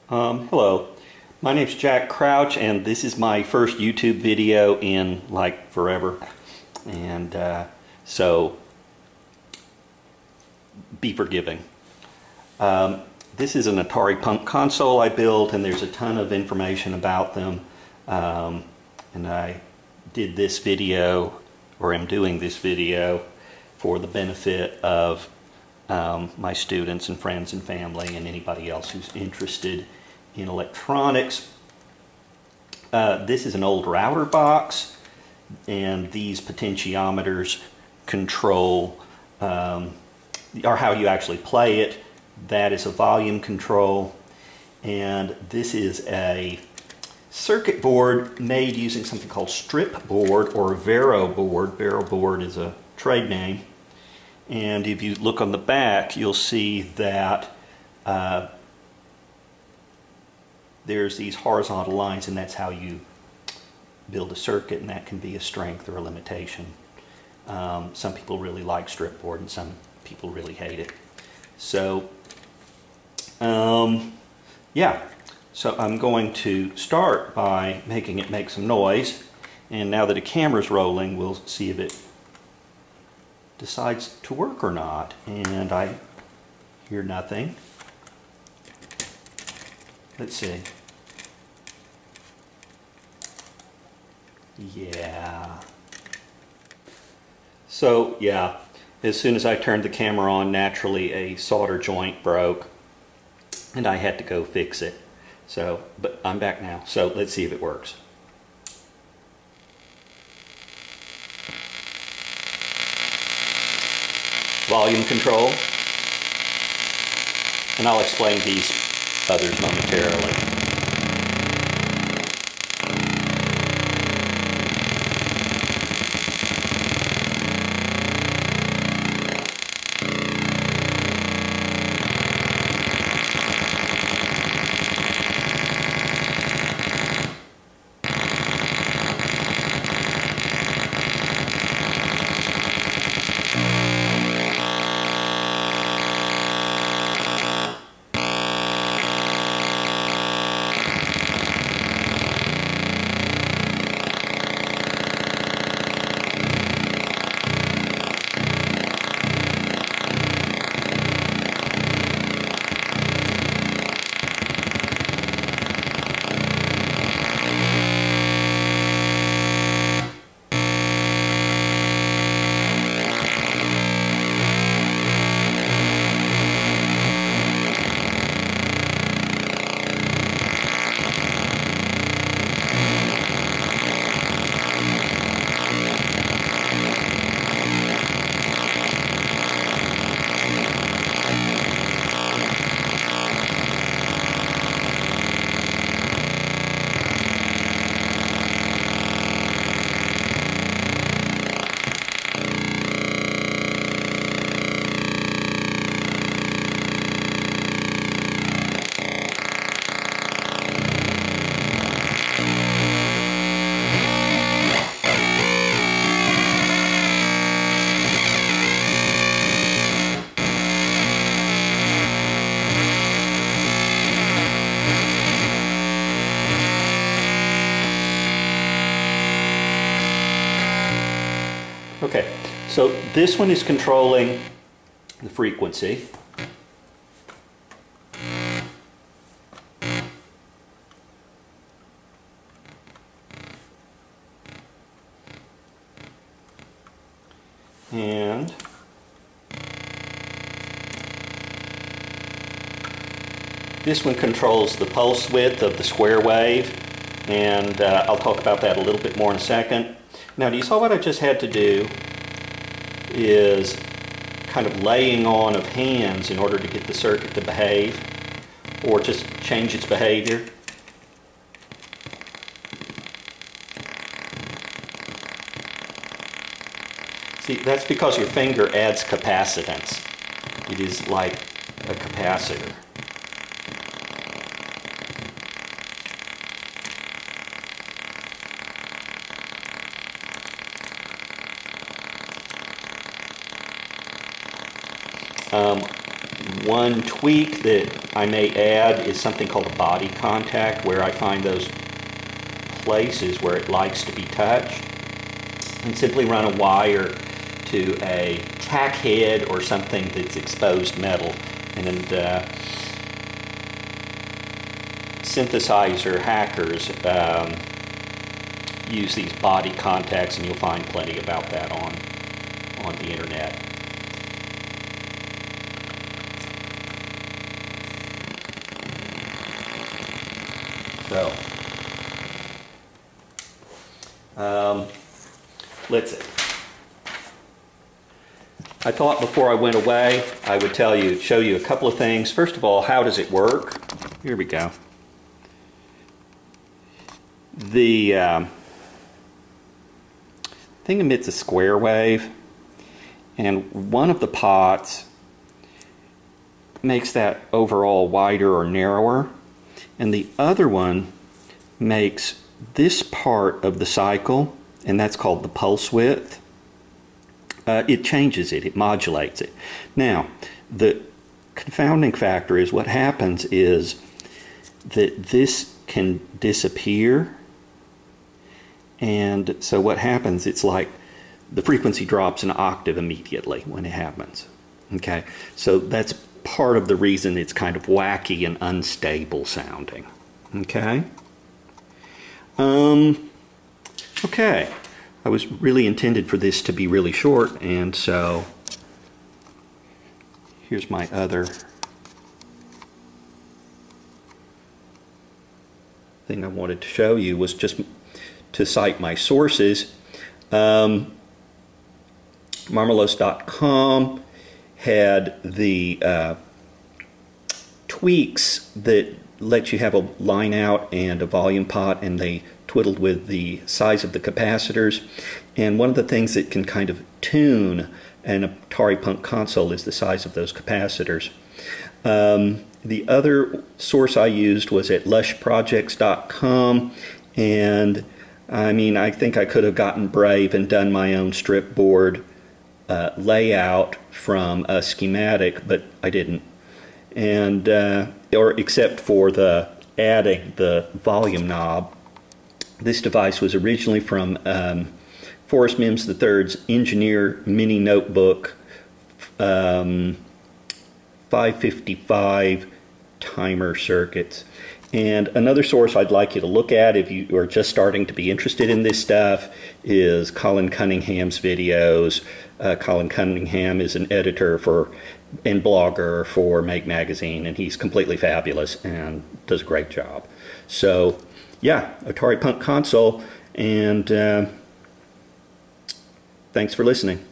Hello, my name's Jack Crouch, and this is my first YouTube video in like forever, and so be forgiving. This is an Atari Punk Console I built, and there's a ton of information about them, and I did this video, or am doing this video, for the benefit of my students and friends and family and anybody else who's interested in electronics. This is an old router box, and these potentiometers control or how you actually play it. That is a volume control, and this is a circuit board made using something called strip board or Vero board. Vero board is a trade name, and if you look on the back you'll see that there's these horizontal lines, and that's how you build a circuit, and that can be a strength or a limitation. Some people really like strip board and some people really hate it. So yeah, so I'm going to start by making it make some noise, and now that the camera's rolling we'll see if it decides to work or not. And I hear nothing. Let's see. Yeah. So yeah, as soon as I turned the camera on, naturally a solder joint broke and I had to go fix it. So, but I'm back now, so let's see if it works. Volume control, and I'll explain these others momentarily. Okay, so this one is controlling the frequency. And this one controls the pulse width of the square wave, and I'll talk about that a little bit more in a second. Now, do you saw what I just had to do is kind of laying on of hands in order to get the circuit to behave, or just change its behavior? See, that's because your finger adds capacitance. It is like a capacitor. One tweak that I may add is something called a body contact, where I find those places where it likes to be touched, and simply run a wire to a tack head or something that's exposed metal. And Synthesizer hackers use these body contacts, and you'll find plenty about that on the internet. So, let's see. I thought before I went away I would show you a couple of things. First of all, how does it work? Here we go. The thing emits a square wave, and one of the pots makes that overall wider or narrower, and the other one makes this part of the cycle, and that's called the pulse width. It changes it, it modulates it. Now, the confounding factor is what happens is that this can disappear, and so what happens, it's like the frequency drops an octave immediately when it happens. Okay, so that's part of the reason it's kind of wacky and unstable sounding. Okay. Okay. I was really intended for this to be really short, and so here's my other thing I wanted to show you, was just to cite my sources. Marmelos.com had the tweaks that let you have a line out and a volume pot, and they twiddled with the size of the capacitors. And one of the things that can kind of tune an Atari Punk Console is the size of those capacitors. The other source I used was at lushprojects.com, and I mean, I think I could have gotten brave and done my own strip board layout from a schematic, but I didn't. And or except for the adding the volume knob. This device was originally from Forrest Mims III's Engineer Mini Notebook 555 timer circuits. And another source I'd like you to look at if you are just starting to be interested in this stuff is Colin Cunningham's videos. Colin Cunningham is an editor and blogger for Make Magazine, and he's completely fabulous and does a great job. So yeah, Atari Punk Console, and thanks for listening.